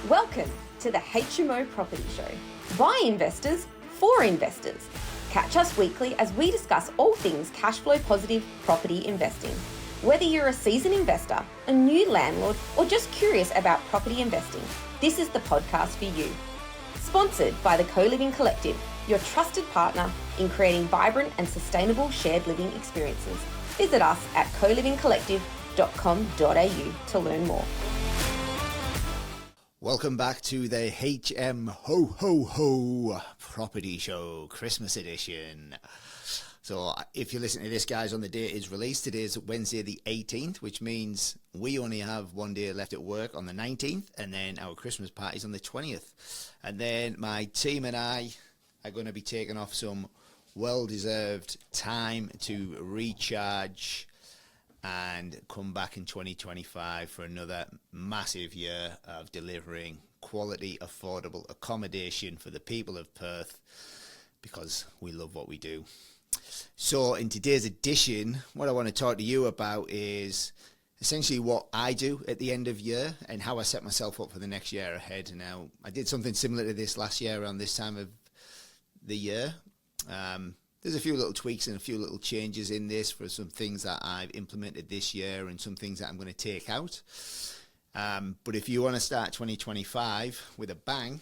Welcome to the HMO Property Show. By investors, for investors. Catch us weekly as we discuss all things cash flow positive property investing. Whether you're a seasoned investor, a new landlord, or just curious about property investing, this is the podcast for you. Sponsored by the Co-Living Collective, your trusted partner in creating vibrant and sustainable shared living experiences. Visit us at colivingcollective.com.au to learn more. Welcome back to the HMO Property Show Christmas edition. So if you're listening to this, guys, on the day it is released, it is Wednesday the 18th, which means we only have one day left at work on the 19th, and then our Christmas party's on the 20th. And then my team and I are going to be taking off some well-deserved time to recharge and come back in 2025 for another massive year of delivering quality, affordable accommodation for the people of Perth, because we love what we do. So in today's edition, what I want to talk to you about is essentially what I do at the end of year and how I set myself up for the next year ahead. Now, I did something similar to this last year around this time of the year. There's a few little tweaks and a few little changes in this for some things that I've implemented this year and some things that I'm going to take out. But if you want to start 2025 with a bang,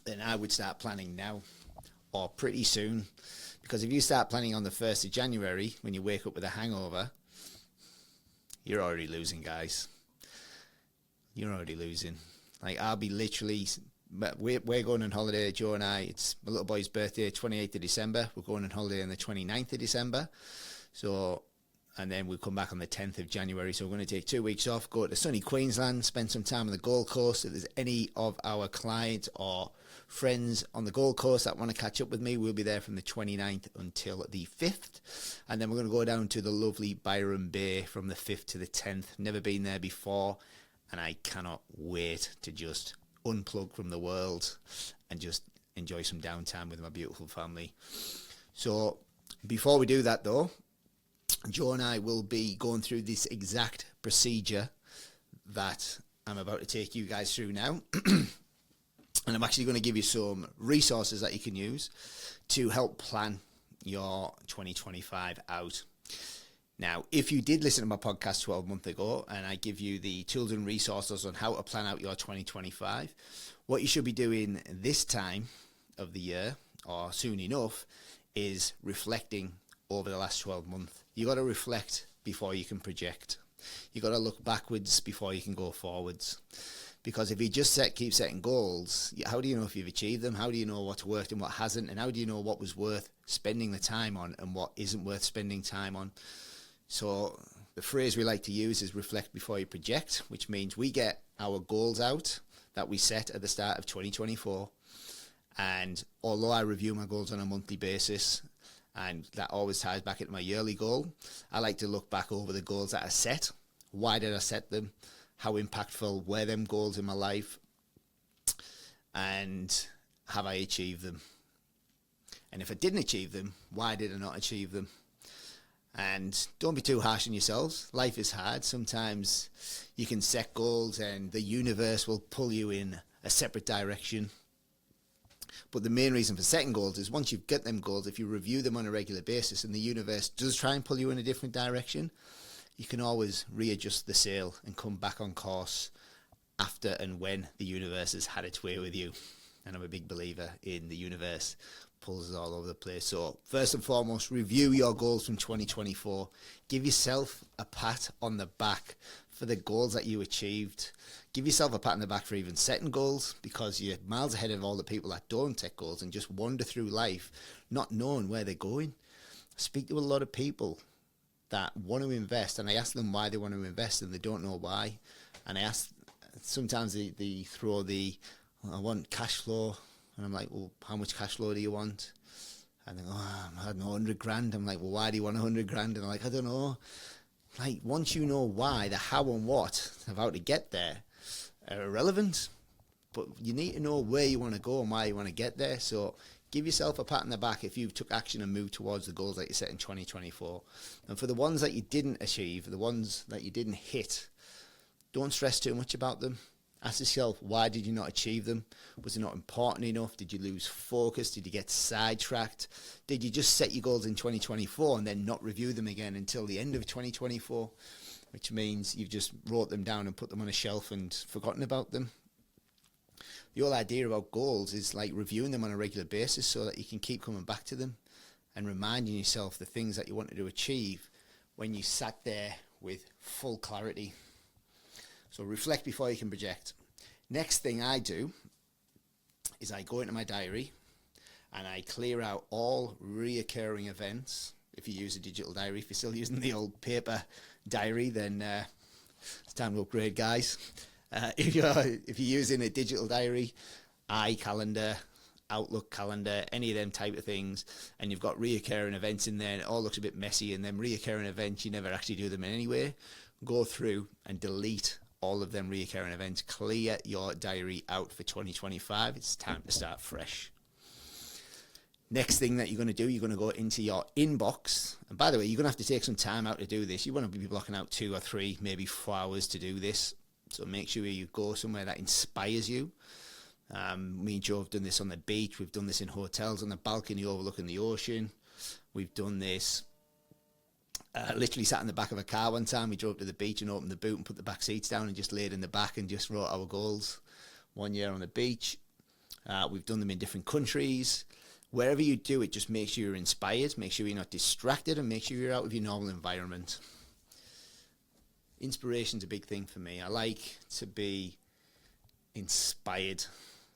then I would start planning now or pretty soon. Because if you start planning on the 1st of January, when you wake up with a hangover, you're already losing, guys. You're already losing. Like, I'll be literally... We're going on holiday, Joe and I. It's my little boy's birthday, 28th of December. We're going on holiday on the 29th of December. So, and then we'll come back on the 10th of January. So we're going to take 2 weeks off, go to sunny Queensland, spend some time on the Gold Coast. If there's any of our clients or friends on the Gold Coast that want to catch up with me, we'll be there from the 29th until the 5th. And then we're going to go down to the lovely Byron Bay from the 5th to the 10th. Never been there before, and I cannot wait to just unplug from the world and just enjoy some downtime with my beautiful family. So before we do that, though, Joe and I will be going through this exact procedure that I'm about to take you guys through now. And I'm actually going to give you some resources that you can use to help plan your 2025 out. Now, if you did listen to my podcast 12 months ago and I give you the tools and resources on how to plan out your 2025, what you should be doing this time of the year, or soon enough, is reflecting over the last 12 months. You got to reflect before you can project. You got to look backwards before you can go forwards. Because if you just keep setting goals, how do you know if you've achieved them? How do you know what's worked and what hasn't? And how do you know what was worth spending the time on and what isn't worth spending time on? So the phrase we like to use is reflect before you project, which means we get our goals out that we set at the start of 2024. And although I review my goals on a monthly basis, and that always ties back into my yearly goal, I like to look back over the goals that I set. Why did I set them? How impactful were them goals in my life? And have I achieved them? And if I didn't achieve them, why did I not achieve them? And don't be too harsh on yourselves. Life is hard. Sometimes you can set goals and the universe will pull you in a separate direction. But the main reason for setting goals is once you've got them goals, if you review them on a regular basis and the universe does try and pull you in a different direction, you can always readjust the sail and come back on course after and when the universe has had its way with you. And I'm a big believer in the universe pulls us all over the place. So first and foremost, review your goals from 2024. Give yourself a pat on the back for the goals that you achieved. Give yourself a pat on the back for even setting goals, because you're miles ahead of all the people that don't set goals and just wander through life not knowing where they're going. I speak to a lot of people that want to invest, and I ask them why they want to invest and they don't know why. And I ask, sometimes they throw I want cash flow. And I'm like, well, how much cash flow do you want? And they go, I don't know, 100 grand. I'm like, well, why do you want 100 grand? And I'm like, I don't know. Like, once you know why, the how and what of how to get there are irrelevant. But you need to know where you want to go and why you want to get there. So give yourself a pat on the back if you took action and moved towards the goals that you set in 2024. And for the ones that you didn't achieve, the ones that you didn't hit, don't stress too much about them. Ask yourself, why did you not achieve them? Was it not important enough? Did you lose focus? Did you get sidetracked? Did you just set your goals in 2024 and then not review them again until the end of 2024? Which means you've just wrote them down and put them on a shelf and forgotten about them. The whole idea about goals is like reviewing them on a regular basis so that you can keep coming back to them and reminding yourself the things that you wanted to achieve when you sat there with full clarity. So reflect before you can project. Next thing I do is I go into my diary and I clear out all reoccurring events. If you use a digital diary, if you're still using the old paper diary, then it's time to upgrade, guys. If you're using a digital diary, iCalendar, Outlook calendar, any of them type of things, and you've got reoccurring events in there and it all looks a bit messy, and them reoccurring events, you never actually do them in anyway, go through and delete all of them reoccurring events. Clear your diary out for 2025. It's time to start fresh. Next thing that you're going to do, you're going to go into your inbox. And by the way, you're going to have to take some time out to do this. You want to be blocking out 2 or 3, maybe 4 hours to do this. So make sure you go somewhere that inspires you. Me and Joe have done this on the beach. We've done this in hotels on the balcony overlooking the ocean. We've done this literally sat in the back of a car one time. We drove to the beach and opened the boot and put the back seats down and just laid in the back and just wrote our goals. 1 year on the beach. We've done them in different countries. Wherever you do it, just make sure you're inspired, make sure you're not distracted, and make sure you're out of your normal environment. Inspiration's a big thing for me. I like to be inspired.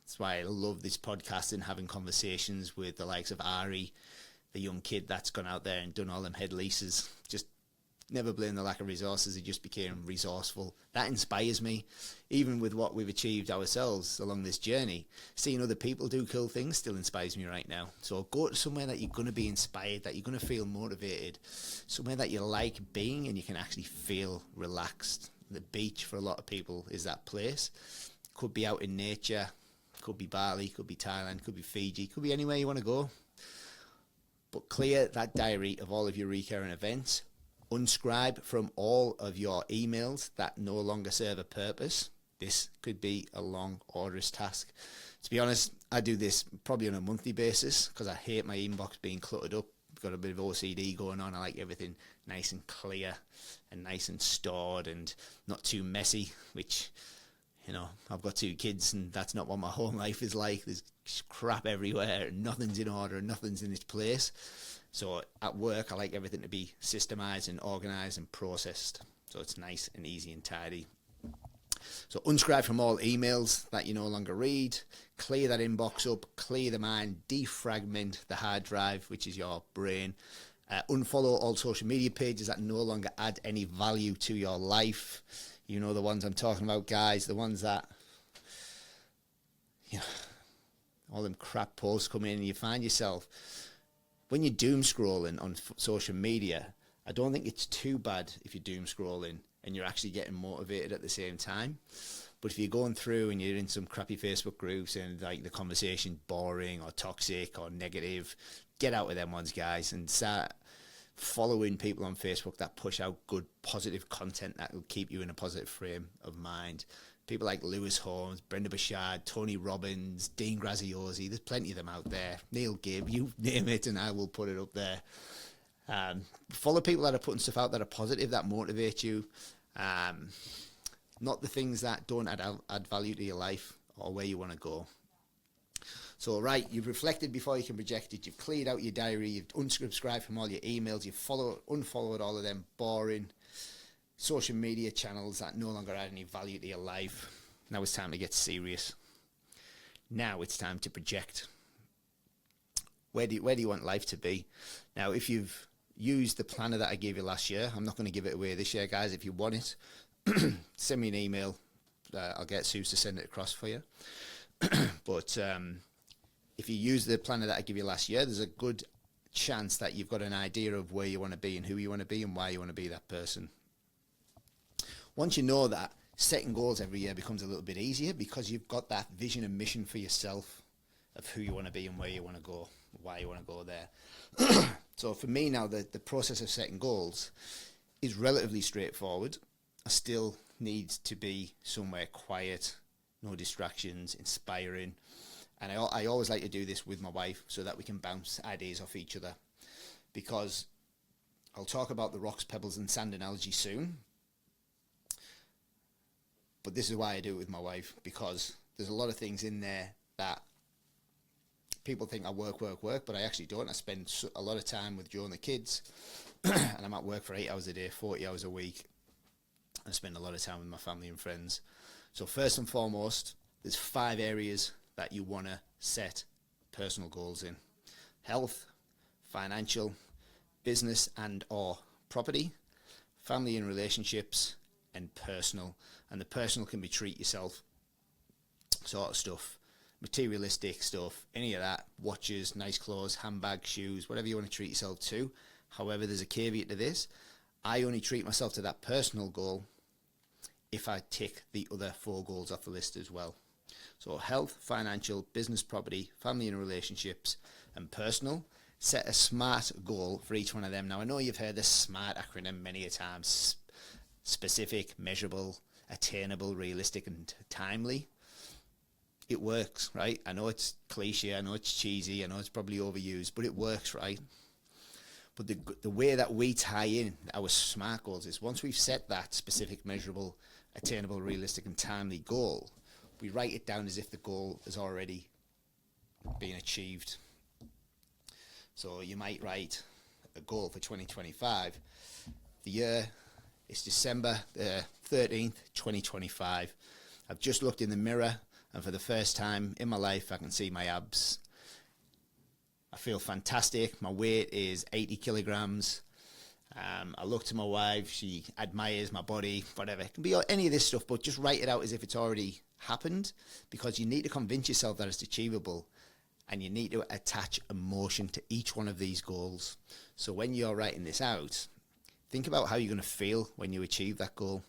That's why I love this podcast and having conversations with the likes of Ari, the young kid that's gone out there and done all them head leases. Just never blame the lack of resources. He just became resourceful. That inspires me. Even with what we've achieved ourselves along this journey, seeing other people do cool things still inspires me right now. So go to somewhere that you're going to be inspired, that you're going to feel motivated, somewhere that you like being and you can actually feel relaxed. The beach for a lot of people is that place. Could be out in nature, could be Bali, could be Thailand, could be Fiji, could be anywhere you want to go. But clear that diary of all of your recurring events. Unscribe from all of your emails that no longer serve a purpose. This could be a long, arduous task. To be honest, I do this probably on a monthly basis because I hate my inbox being cluttered up. I've got a bit of OCD going on. I like everything nice and clear and nice and stored and not too messy, which, you know, I've got 2 kids and that's not what my home life is like. There's crap everywhere. Nothing's in order. Nothing's in its place. So at work, I like everything to be systemized and organized and processed. So it's nice and easy and tidy. So unscribe from all emails that you no longer read. Clear that inbox up. Clear the mind. Defragment the hard drive, which is your brain. Unfollow all social media pages that no longer add any value to your life. You know the ones I'm talking about, guys. The ones that, you know, all them crap posts come in and you find yourself, when you're doom scrolling on social media, I don't think it's too bad if you're doom scrolling and you're actually getting motivated at the same time. But if you're going through and you're in some crappy Facebook groups and like the conversation boring or toxic or negative, get out of them ones, guys, and start following people on Facebook that push out good, positive content that will keep you in a positive frame of mind. People like Lewis Holmes, Brenda Bashard, Tony Robbins, Dean Graziosi. There's plenty of them out there. Neil Gibb, you name it, and I will put it up there. Follow people that are putting stuff out that are positive, that motivate you. Not the things that don't add value to your life or where you want to go. So, right, you've reflected before you can project it. You've cleared out your diary. You've unsubscribed from all your emails. You've unfollowed all of them boring social media channels that no longer add any value to your life. Now it's time to get serious. Now it's time to project. Where do you want life to be? Now, if you've used the planner that I gave you last year, I'm not going to give it away this year, guys. If you want it, send me an email. I'll get Suze to send it across for you. But if you use the planner that I gave you last year, there's a good chance that you've got an idea of where you want to be and who you want to be and why you want to be that person. Once you know that, setting goals every year becomes a little bit easier because you've got that vision and mission for yourself of who you want to be and where you want to go, why you want to go there. So for me now, the process of setting goals is relatively straightforward. I still need to be somewhere quiet no distractions, inspiring. And I always like to do this with my wife so that we can bounce ideas off each other, because I'll talk about the rocks, pebbles and sand analogy soon. But this is why I do it with my wife, because there's a lot of things in there that people think I work, but I actually don't. I spend a lot of time with Joe and the kids, and I'm at work for 8 hours a day, 40 hours a week. I spend a lot of time with my family and friends. So first and foremost, there's 5 areas that you want to set personal goals in: health, financial, business and or property, family and relationships, and personal. And the personal can be treat yourself sort of stuff, materialistic stuff, any of that, watches, nice clothes, handbags, shoes, whatever you want to treat yourself to. However, there's a caveat to this. I only treat myself to that personal goal if I tick the other 4 goals off the list as well. So health, financial, business, property, family and relationships, and personal. Set a SMART goal for each one of them. Now, I know you've heard the SMART acronym many a times: specific, measurable, attainable, realistic, and timely. It works, right? I know it's cliche, I know it's cheesy, I know it's probably overused, but it works, right? But the way that we tie in our SMART goals is, once we've set that specific, measurable, attainable, realistic, and timely goal, we write it down as if the goal has already been achieved. So you might write a goal for 2025. The year is December the 13th, 2025. I've just looked in the mirror, and for the first time in my life, I can see my abs. I feel fantastic. My weight is 80 kilograms. I look to my wife, she admires my body, whatever. It can be any of this stuff, but just write it out as if it's already happened, because you need to convince yourself that it's achievable, and you need to attach emotion to each one of these goals. So when you're writing this out, think about how you're going to feel when you achieve that goal.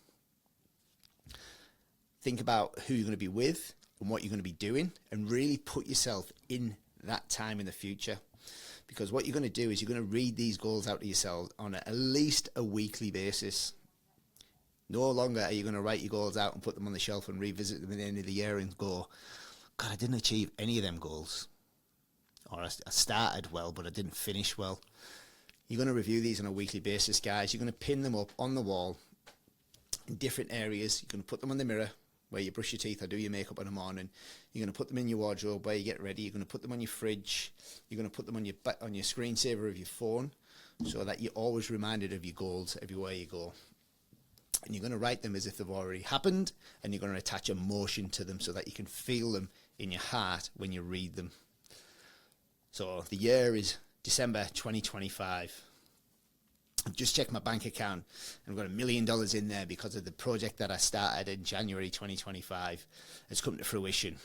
Think about who you're going to be with and what you're going to be doing, and really put yourself in that time in the future. Because what you're going to do is you're going to read these goals out to yourself on at least a weekly basis. No longer are you going to write your goals out and put them on the shelf and revisit them at the end of the year and go, God, I didn't achieve any of them goals. Or I started well, but I didn't finish well. You're going to review these on a weekly basis, guys. You're going to pin them up on the wall in different areas. You're going to put them on the mirror where you brush your teeth or do your makeup in the morning. You're going to put them in your wardrobe where you get ready. You're going to put them on your fridge. You're going to put them on your screensaver of your phone, so that you're always reminded of your goals everywhere you go. And you're going to write them as if they've already happened, and you're going to attach emotion to them so that you can feel them in your heart when you read them. So the year is December 2025. I've just checked my bank account, and I've got $1 million in there because of the project that I started in January 2025. It's come to fruition.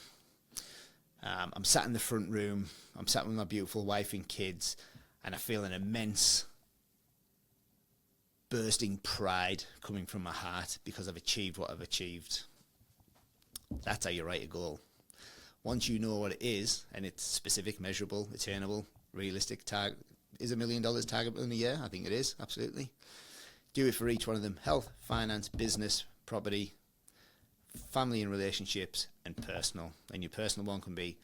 I'm sat in the front room. I'm sat with my beautiful wife and kids, and I feel an immense bursting pride coming from my heart because I've achieved what I've achieved. That's how you write a goal. Once you know what it is, and it's specific, measurable, attainable, realistic, target. Is $1 million targetable in a year? I think it is, absolutely. Do it for each one of them: health, finance, business, property, family and relationships, and personal. And your personal one can be,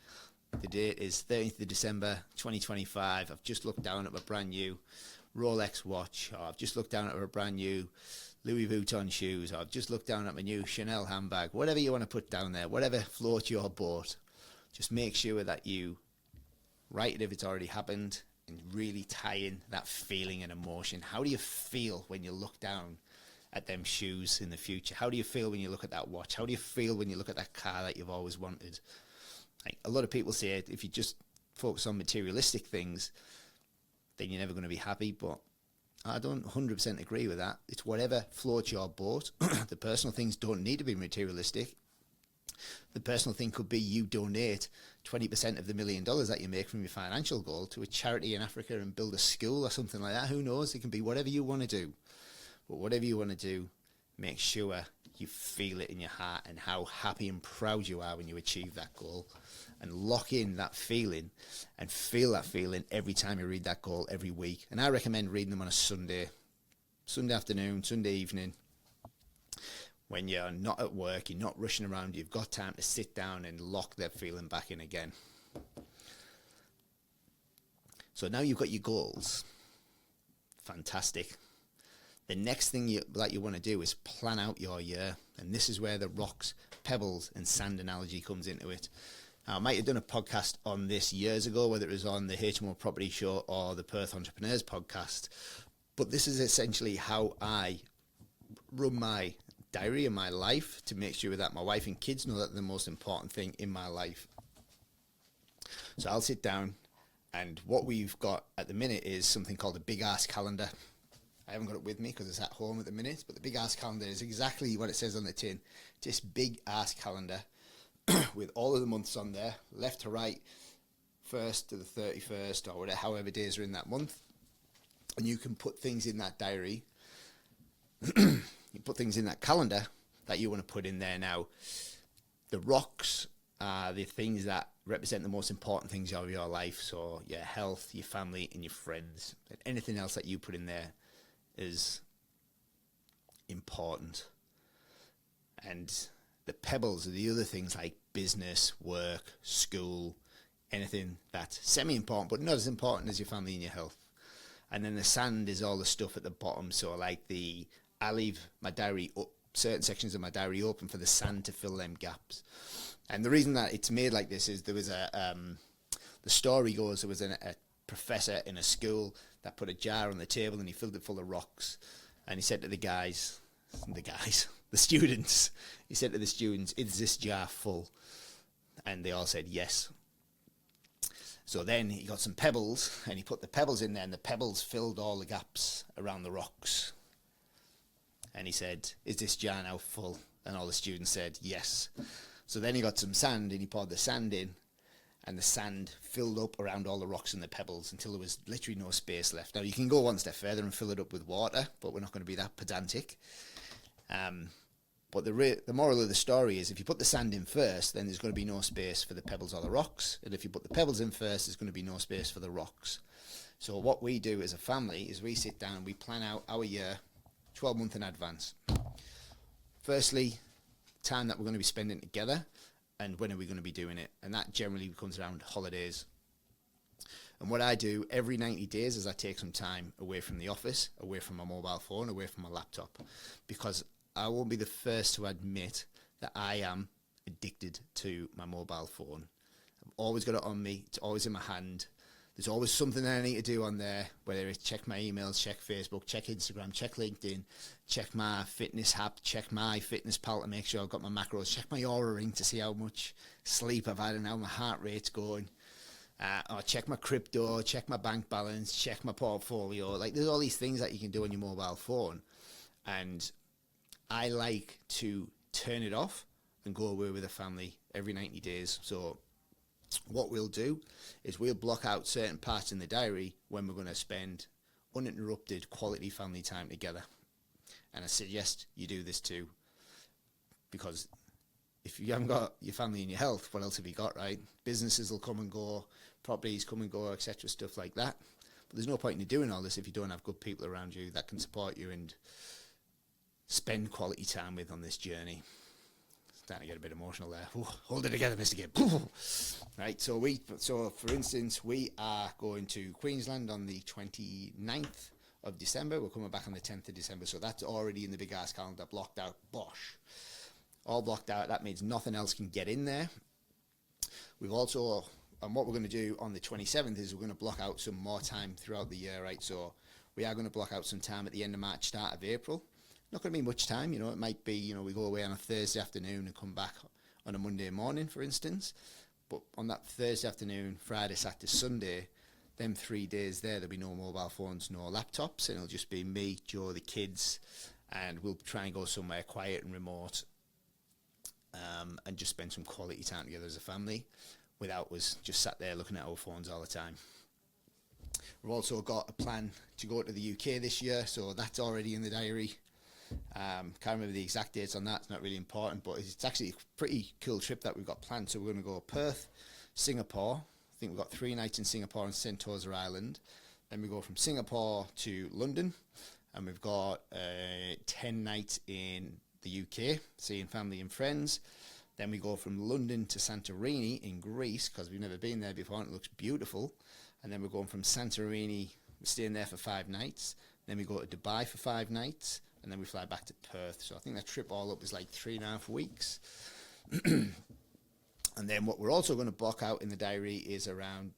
the date is 13th of December 2025. I've just looked down at my brand new Rolex watch, or I've just looked down at my brand new Louis Vuitton shoes, or I've just looked down at my new Chanel handbag. Whatever you want to put down there, whatever floats your boat, just make sure that you write it if it's already happened, and really tie in that feeling and emotion. How do you feel when you look down at them shoes in the future? How do you feel when you look at that watch? How do you feel when you look at that car that you've always wanted? Like, a lot of people say if you just focus on materialistic things, then you're never going to be happy, but I don't 100% agree with that. It's whatever floats your boat. The personal things don't need to be materialistic. The personal thing could be you donate 20% of the $1 million that you make from your financial goal to a charity in Africa and build a school or something like that. Who knows? It can be whatever you want to do. But whatever you want to do, make sure you feel it in your heart and how happy and proud you are when you achieve that goal. And lock in that feeling and feel that feeling every time you read that goal every week. And I recommend reading them on a Sunday afternoon, Sunday evening, when you're not at work, you're not rushing around, you've got time to sit down and lock that feeling back in again. So now you've got your goals. Fantastic. The next thing you want to do is plan out your year. And this is where the rocks, pebbles and sand analogy comes into it. Now, I might have done a podcast on this years ago, whether it was on the HMO Property Show or the Perth Entrepreneurs podcast. But this is essentially how I run my diary in my life to make sure that my wife and kids know that they're the most important thing in my life. So I'll sit down, and what we've got at the minute is something called a big ass calendar. I haven't got it with me because it's at home at the minute, but the big ass calendar is exactly what it says on the tin. This big ass calendar with all of the months on there, left to right, 1st to the 31st, or whatever, however days are in that month. And you can put things in that diary. You put things in that calendar that you want to put in there. Now, the rocks are the things that represent the most important things of your life. So your health, your family, and your friends. And anything else that you put in there is important. And the pebbles are the other things like business, work, school, anything that's semi-important, but not as important as your family and your health. And then the sand is all the stuff at the bottom. So like I leave my diary up, certain sections of my diary open for the sand to fill them gaps. And the reason that it's made like this is there was the story goes, there was a professor in a school that put a jar on the table and he filled it full of rocks. And he said to the students, he said to the students, "Is this jar full?" And they all said yes. So then he got some pebbles and he put the pebbles in there, and the pebbles filled all the gaps around the rocks. And he said, "Is this jar now full?" And all the students said yes. So then he got some sand and he poured the sand in, and the sand filled up around all the rocks and the pebbles until there was literally no space left. Now you can go one step further and fill it up with water, but we're not going to be that pedantic. But the moral of the story is if you put the sand in first, then there's going to be no space for the pebbles or the rocks. And if you put the pebbles in first, there's going to be no space for the rocks. So what we do as a family is we sit down and we plan out our year 12 months in advance. Firstly, time that we're going to be spending together and when are we going to be doing it. And that generally comes around holidays. And what I do every 90 days is I take some time away from the office, away from my mobile phone, away from my laptop, because I won't be the first to admit that I am addicted to my mobile phone. I've always got it on me. It's always in my hand. There's always something that I need to do on there, whether it's check my emails, check Facebook, check Instagram, check LinkedIn, check my fitness app, check my fitness pal to make sure I've got my macros, check my Aura ring to see how much sleep I've had and how my heart rate's going. Or check my crypto, check my bank balance, check my portfolio. Like, there's all these things that you can do on your mobile phone. And I like to turn it off and go away with the family every 90 days. So what we'll do is we'll block out certain parts in the diary when we're going to spend uninterrupted quality family time together. And I suggest you do this too, because if you haven't got your family and your health, what else have you got, right? Businesses will come and go, properties come and go, etc., stuff like that. But there's no point in doing all this if you don't have good people around you that can support you and spend quality time with on this journey. Starting to get a bit emotional there. Ooh, hold it together, Mr. Gibb. Right, so for instance, we are going to Queensland on the 29th of December. We're coming back on the 10th of December, so that's already in the big ass calendar, blocked out. Bosh. All blocked out. That means nothing else can get in there. We've also, and what we're going to do on the 27th is we're going to block out some more time throughout the year, right? So we are going to block out some time at the end of March, start of April. Not going to be much time, it might be, we go away on a Thursday afternoon and come back on a Monday morning, for instance. But on that Thursday afternoon, Friday, Saturday, Sunday, them 3 days there'll be no mobile phones, no laptops, and it'll just be me, Joe, the kids, and we'll try and go somewhere quiet and remote, and just spend some quality time together as a family without us just sat there looking at our phones all the time. We've also got a plan to go to the UK this year, so that's already in the diary. Can't remember the exact dates on that, it's not really important, but it's actually a pretty cool trip that we've got planned. So we're going to go Perth, Singapore. I think we've got 3 nights in Singapore and Sentosa Island. Then we go from Singapore to London, and we've got 10 nights in the UK, seeing family and friends. Then we go from London to Santorini in Greece, because we've never been there before and it looks beautiful. And then we're going from Santorini, we're staying there for 5 nights. Then we go to Dubai for 5 nights, and then we fly back to Perth. So I think that trip all up is like 3.5 weeks. And then what we're also going to block out in the diary is around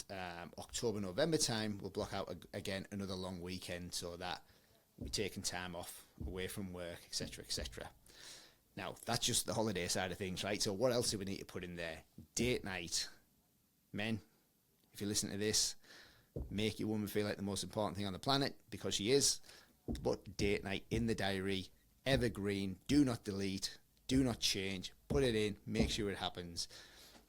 October, November time, we'll block out again another long weekend, so that we're taking time off away from work, etc., etc. Now, that's just the holiday side of things, right? So what else do we need to put in there? Date night. Men, if you listen to this, make your woman feel like the most important thing on the planet, because she is. But date night in the diary, evergreen, do not delete, do not change, put it in, make sure it happens.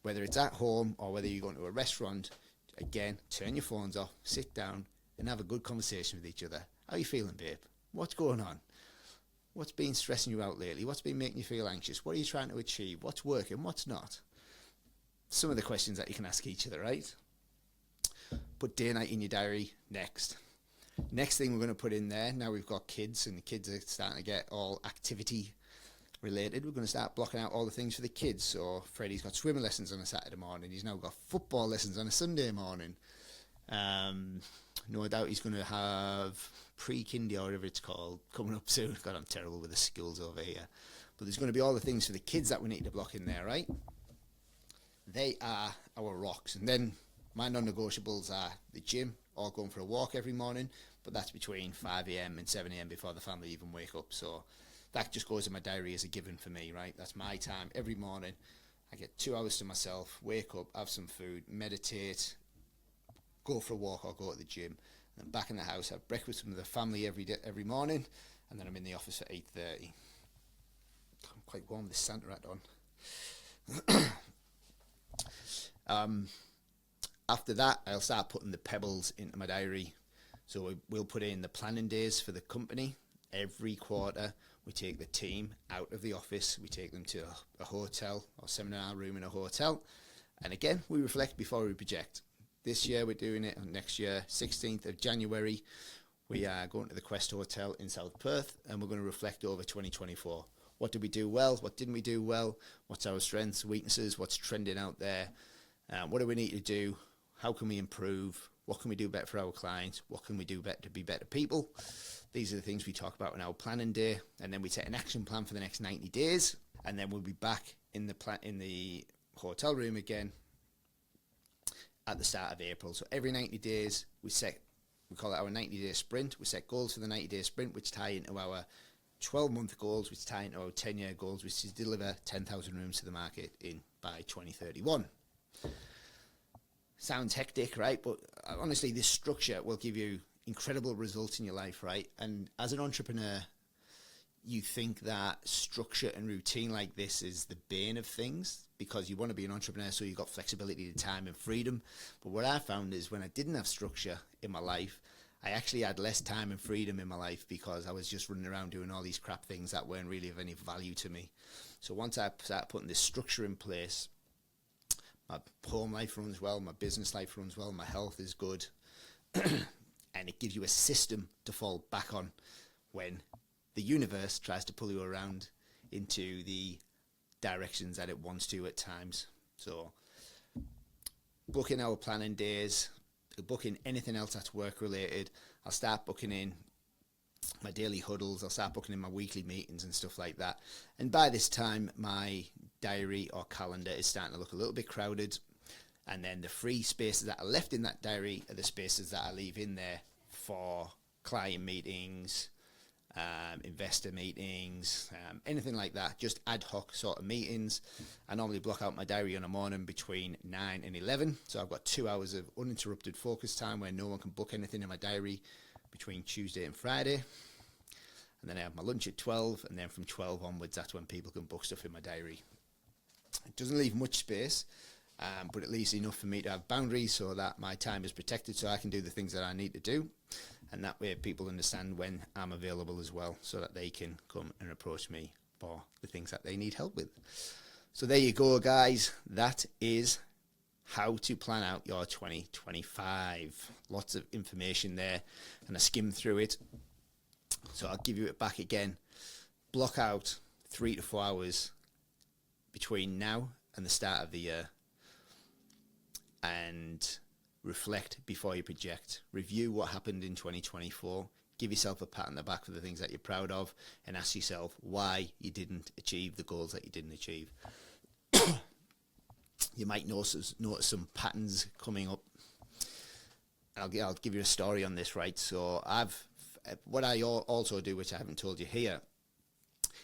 Whether it's at home or whether you're going to a restaurant, again, turn your phones off, sit down and have a good conversation with each other. How are you feeling, babe? What's going on? What's been stressing you out lately? What's been making you feel anxious? What are you trying to achieve? What's working? What's not? Some of the questions that you can ask each other, right? Put day night in your diary next. Next thing we're going to put in there, now we've got kids and the kids are starting to get all activity related, we're going to start blocking out all the things for the kids. So Freddie's got swimming lessons on a Saturday morning, he's now got football lessons on a Sunday morning. No doubt he's going to have pre-kindy or whatever it's called coming up soon. God, I'm terrible with the schools over here. But there's going to be all the things for the kids that we need to block in there, right? They are our rocks. And then my non-negotiables are the gym, or going for a walk every morning, but that's between 5 a.m. and 7 a.m. before the family even wake up. So that just goes in my diary as a given for me, right? That's my time every morning. I get 2 hours to myself, wake up, have some food, meditate, go for a walk or go to the gym, and then back in the house, have breakfast with the family every morning, and then I'm in the office for 8:30. I'm quite warm with this Santa hat on. After that, I'll start putting the pebbles into my diary. So we'll put in the planning days for the company. Every quarter, we take the team out of the office. We take them to a hotel or seminar room in a hotel. And again, we reflect before we project. This year, we're doing it. Next year, 16th of January, we are going to the Quest Hotel in South Perth, and we're going to reflect over 2024. What did we do well? What didn't we do well? What's our strengths, weaknesses? What's trending out there? What do we need to do? How can we improve? What can we do better for our clients? What can we do better to be better people? These are the things we talk about in our planning day. And then we set an action plan for the next 90 days. And then we'll be back in the hotel room again at the start of April. So every 90 days, we call it our 90-day sprint. We set goals for the 90-day sprint, which tie into our 12-month goals, which tie into our 10-year goals, which is deliver 10,000 rooms to the market by 2031. Sounds hectic, right? But honestly, this structure will give you incredible results in your life, right? And as an entrepreneur, you think that structure and routine like this is the bane of things because you want to be an entrepreneur, so you've got flexibility to time and freedom. But what I found is when I didn't have structure in my life, I actually had less time and freedom in my life because I was just running around doing all these crap things that weren't really of any value to me. So once I started putting this structure in place, my home life runs well, my business life runs well, my health is good, and it gives you a system to fall back on when the universe tries to pull you around into the directions that it wants to at times. So booking our planning days, booking anything else that's work related. I'll start booking in my daily huddles, I'll start booking in my weekly meetings and stuff like that. And by this time, my diary or calendar is starting to look a little bit crowded. And then the free spaces that are left in that diary are the spaces that I leave in there for client meetings, investor meetings, anything like that, just ad hoc sort of meetings. I normally block out my diary in the morning between 9 and 11. So I've got 2 hours of uninterrupted focus time where no one can book anything in my diary between Tuesday and Friday. And then I have my lunch at 12, and then from 12 onwards, that's when people can book stuff in my diary. It doesn't leave much space, but it leaves enough for me to have boundaries so that my time is protected so I can do the things that I need to do. And that way people understand when I'm available as well, so that they can come and approach me for the things that they need help with. So there you go, guys. That is how to plan out your 2025. Lots of information there, and I skimmed through it. So I'll give you it back again. Block out 3 to 4 hours between now and the start of the year, and reflect before you project. Review what happened in 2024. Give yourself a pat on the back for the things that you're proud of, and ask yourself why you didn't achieve the goals that you didn't achieve. You might notice some patterns coming up. I'll give you a story on this, right? So what I also do, which I haven't told you here,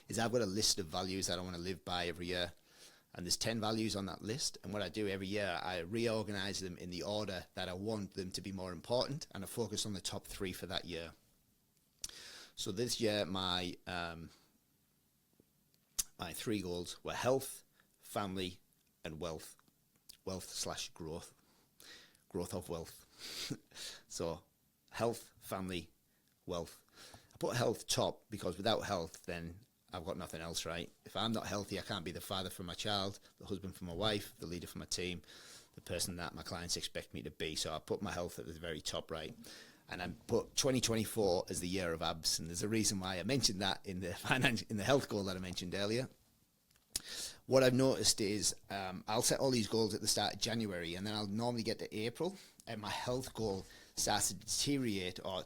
is I've got a list of values that I want to live by every year. And there's 10 values on that list. And what I do every year, I reorganize them in the order that I want them to be more important, and I focus on the top 3 for that year. So this year, my 3 goals were health, family, and wealth. Wealth/growth. Growth of wealth. So health, family, wealth. I put health top because without health, then I've got nothing else, right? If I'm not healthy, I can't be the father for my child, the husband for my wife, the leader for my team, the person that my clients expect me to be. So I put my health at the very top, right? And I put 2024 as the year of abs. And there's a reason why I mentioned that in the health goal that I mentioned earlier. What I've noticed is I'll set all these goals at the start of January, and then I'll normally get to April, and my health goal starts to deteriorate or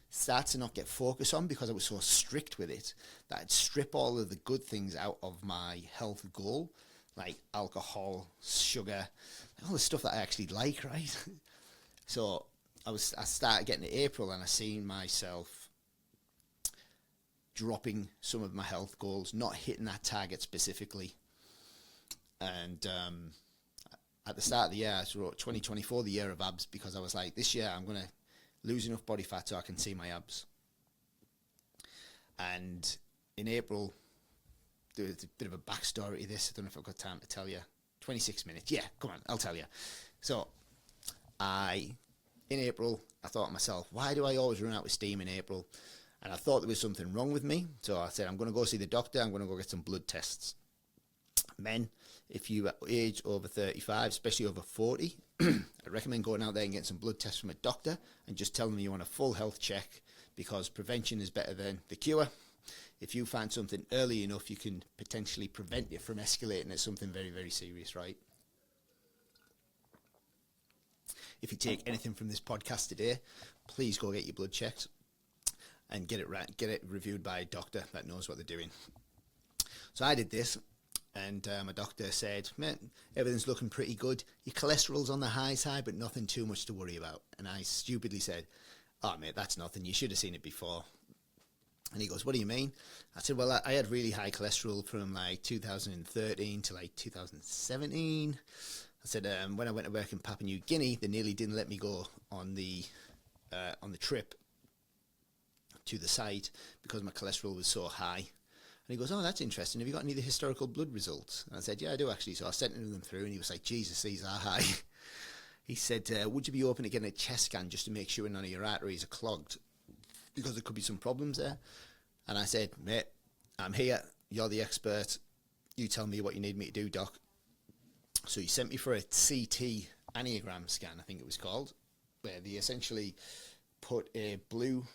starts to not get focused on because I was so strict with it that I'd strip all of the good things out of my health goal, like alcohol, sugar, all the stuff that I actually like, right? So I started getting to April, and I seen myself dropping some of my health goals, not hitting that target specifically. And at the start of the year, I wrote 2024, the year of abs, because I was like, this year I'm going to lose enough body fat so I can see my abs. And in April, there's a bit of a backstory to this. I don't know if I've got time to tell you. 26 minutes. Yeah, come on, I'll tell you. So in April, I thought to myself, why do I always run out of steam in April? And I thought there was something wrong with me. So I said, I'm going to go see the doctor. I'm going to go get some blood tests. Men, if you are age over 35, especially over 40, I recommend going out there and getting some blood tests from a doctor and just tell them you want a full health check, because prevention is better than the cure. If you find something early enough, you can potentially prevent it from escalating as something very, very serious, right? If you take anything from this podcast today, please go get your blood checked and get it reviewed by a doctor that knows what they're doing. So I did this, and my doctor said, "Man, everything's looking pretty good. Your cholesterol's on the high side, but nothing too much to worry about." And I stupidly said, "Oh, mate, that's nothing. You should have seen it before." And he goes, "What do you mean?" I said, "Well, I had really high cholesterol from like 2013 to like 2017. I said, when I went to work in Papua New Guinea, they nearly didn't let me go on the trip to the site because my cholesterol was so high." And he goes, "Oh, that's interesting. Have you got any of the historical blood results?" And I said, "Yeah, I do actually." So I sent them through, and he was like, "Jesus, these are high." He said, "Would you be open to getting a chest scan just to make sure none of your arteries are clogged? Because there could be some problems there." And I said, "Mate, I'm here. You're the expert. You tell me what you need me to do, doc." So he sent me for a CT angiogram scan, I think it was called, where they essentially put a blue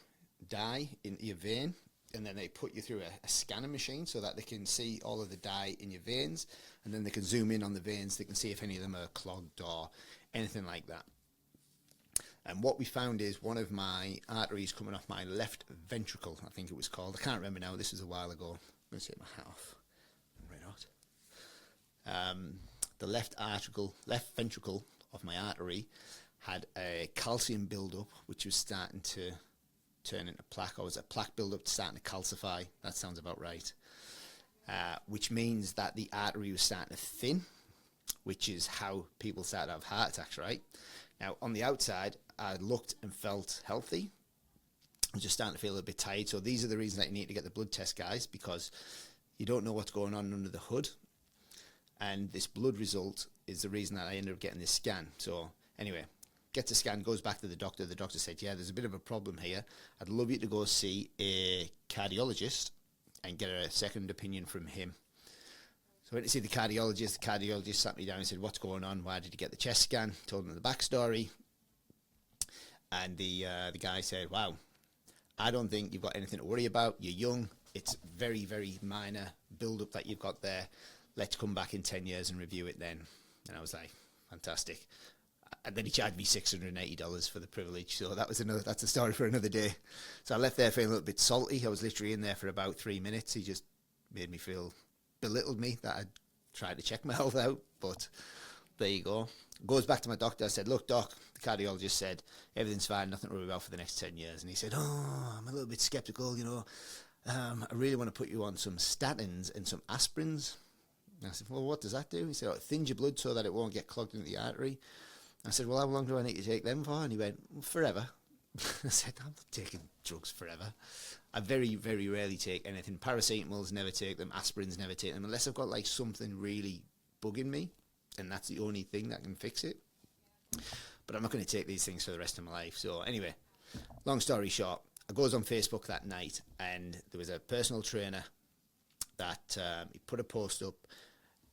dye into your vein, and then they put you through a scanner machine so that they can see all of the dye in your veins, and then they can zoom in on the veins. They can see if any of them are clogged or anything like that. And what we found is one of my arteries coming off my left ventricle, I think it was called. I can't remember now. This was a while ago. I'm going to take my hat off. Right out. The left ventricle of my artery had a calcium buildup, which was starting to turn into plaque, or was a plaque buildup starting to calcify. That sounds about right. Which means that the artery was starting to thin, which is how people start to have heart attacks, right? Now, on the outside, I looked and felt healthy. I was just starting to feel a bit tired. So these are the reasons that you need to get the blood test, guys, because you don't know what's going on under the hood. And this blood result is the reason that I ended up getting this scan. So anyway, gets a scan, goes back to the doctor. The doctor said, "Yeah, there's a bit of a problem here. I'd love you to go see a cardiologist and get a second opinion from him." So I went to see the cardiologist. The cardiologist sat me down and said, "What's going on? Why did you get the chest scan?" Told him the backstory. And the guy said, "Wow, I don't think you've got anything to worry about. You're young. it's very, very minor build-up that you've got there. Let's come back in 10 years and review it then. And I was like, fantastic. And then he charged me $680 for the privilege. So that's a story for another day. So I left there feeling a little bit salty. I was literally in there for about 3 minutes. He just made me belittled me that I'd tried to check my health out. But there you go. Goes back to my doctor. I said, look, doc, the cardiologist said, everything's fine, nothing to worry about for the next 10 years. And he said, oh, I'm a little bit skeptical, I really want to put you on some statins and some aspirins. And I said, well, what does that do? He said, it thins your blood so that it won't get clogged into the artery. I said, well, how long do I need to take them for? And he went, well, forever. I said, I'm not taking drugs forever. I very, very rarely take anything. Paracetamols, never take them. Aspirins, never take them. Unless I've got like something really bugging me. And that's the only thing that can fix it. But I'm not going to take these things for the rest of my life. So anyway, long story short, I goes on Facebook that night, and there was a personal trainer that he put a post up,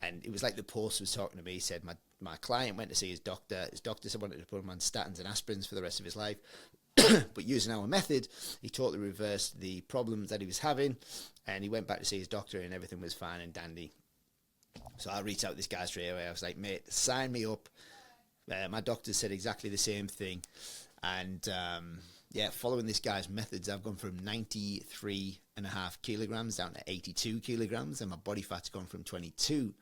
and it was like the post was talking to me. He said, my client went to see his doctor. His doctor said wanted to put him on statins and aspirins for the rest of his life. But using our method, he totally reversed the problems that he was having, and he went back to see his doctor, and everything was fine and dandy. So I reached out to this guy straight away. I was like, mate, sign me up. My doctor said exactly the same thing. And following this guy's methods, I've gone from 93.5 kilograms down to 82 kilograms. And my body fat's gone from 22%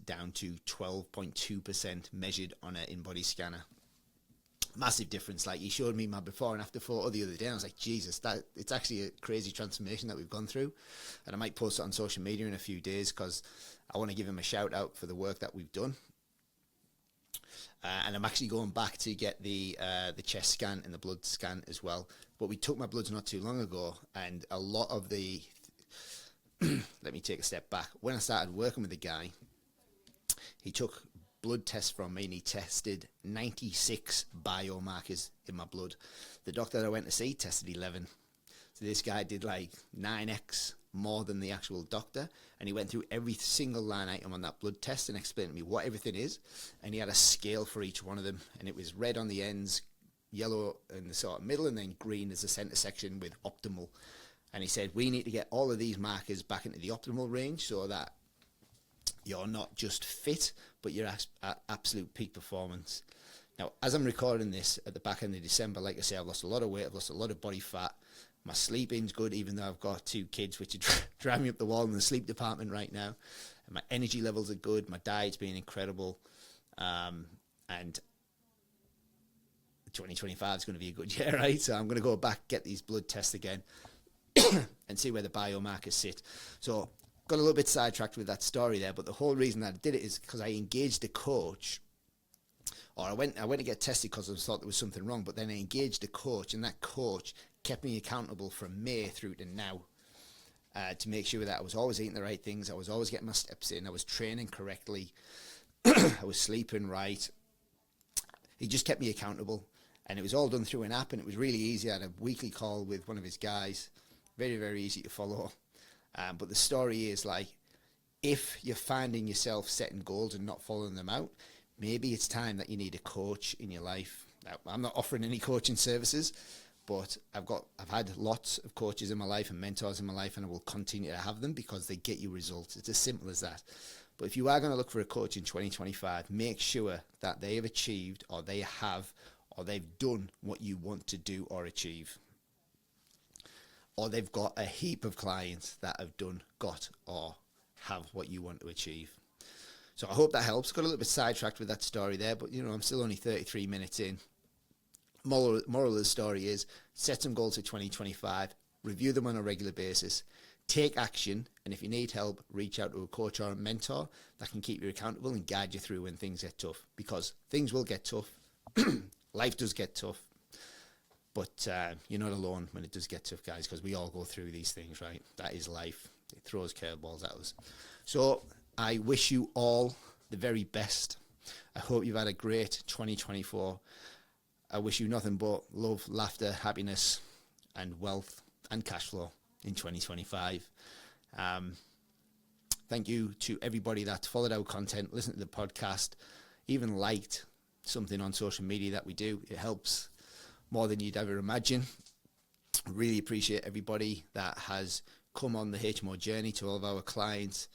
down to 12.2% measured on an in-body scanner. Massive difference. Like, he showed me my before and after photo the other day, and I was like, Jesus, it's actually a crazy transformation that we've gone through. And I might post it on social media in a few days, because I want to give him a shout out for the work that we've done. And I'm actually going back to get the chest scan and the blood scan as well. But we took my bloods not too long ago, and a lot of the let me take a step back. When I started working with the guy, he took blood tests from me, and he tested 96 biomarkers in my blood. The doctor that I went to see tested 11. So this guy did like 9x more than the actual doctor, and he went through every single line item on that blood test and explained to me what everything is, and he had a scale for each one of them, and it was red on the ends, yellow in the sort of middle, and then green as the center section with optimal. And he said, we need to get all of these markers back into the optimal range so that you're not just fit, but you're at absolute peak performance. Now, as I'm recording this at the back end of December, like I say, I've lost a lot of weight, I've lost a lot of body fat. My sleeping's good, even though I've got 2 kids, which are driving me up the wall in the sleep department right now. And my energy levels are good, my diet's been incredible. And 2025 is going to be a good year, right? So I'm going to go back, get these blood tests again, and see where the biomarkers sit. So got a little bit sidetracked with that story there, but the whole reason that I did it is because I engaged a coach, or I went to get tested because I thought there was something wrong, but then I engaged a coach, and that coach kept me accountable from May through to now, to make sure that I was always eating the right things, I was always getting my steps in, I was training correctly, I was sleeping right. He just kept me accountable, and it was all done through an app, and it was really easy. I had a weekly call with one of his guys, very, very easy to follow. But the story is, like, if you're finding yourself setting goals and not following them out, maybe it's time that you need a coach in your life. Now, I'm not offering any coaching services, but I've had lots of coaches in my life and mentors in my life, and I will continue to have them because they get you results. It's as simple as that. But if you are going to look for a coach in 2025, make sure that they have achieved, or they've done what you want to do or achieve. Or they've got a heap of clients that have got or have what you want to achieve. So I hope that helps. Got a little bit sidetracked with that story there, but I'm still only 33 minutes in. Moral of the story is, set some goals for 2025, review them on a regular basis, take action, and if you need help, reach out to a coach or a mentor that can keep you accountable and guide you through when things get tough, because things will get tough. Life does get tough. But you're not alone when it does get tough, guys, because we all go through these things, right? That is life. It throws curveballs at us. So I wish you all the very best. I hope you've had a great 2024. I wish you nothing but love, laughter, happiness, and wealth and cash flow in 2025. Thank you to everybody that followed our content, listened to the podcast, even liked something on social media that we do. It helps more than you'd ever imagine. Really appreciate everybody that has come on the HMO journey, to all of our clients,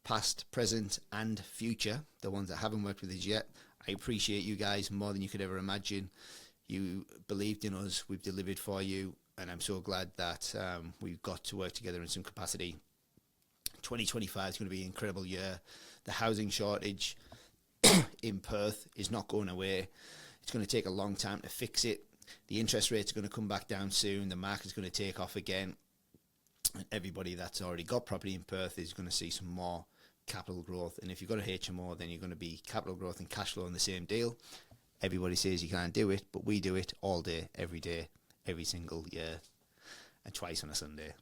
past, present, and future, the ones that haven't worked with us yet. I appreciate you guys more than you could ever imagine. You believed in us, we've delivered for you, and I'm so glad that we've got to work together in some capacity. 2025 is going to be an incredible year. The housing shortage in Perth is not going away. It's going to take a long time to fix it. The interest rates are going to come back down soon. The market's going to take off again. And everybody that's already got property in Perth is going to see some more capital growth. And if you've got a HMO, then you're going to be capital growth and cash flow in the same deal. Everybody says you can't do it, but we do it all day, every single year, and twice on a Sunday.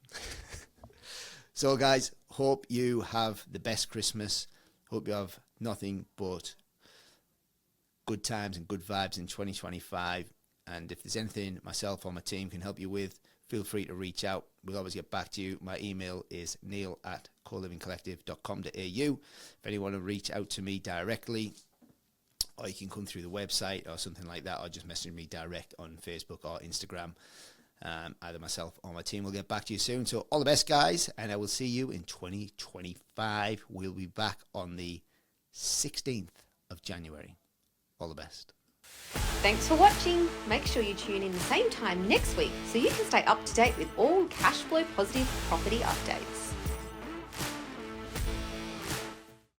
So guys, hope you have the best Christmas. Hope you have nothing but good times and good vibes in 2025. And if there's anything myself or my team can help you with, feel free to reach out. We'll always get back to you. My email is neil@colivingcollective.com.au. If anyone want to reach out to me directly, or you can come through the website or something like that, or just message me direct on Facebook or Instagram. Either myself or my team will get back to you soon. So all the best, guys, and I will see you in 2025. We'll be back on the 16th of January. All the best. Thanks for watching. Make sure you tune in the same time next week so you can stay up to date with all cash flow positive property updates.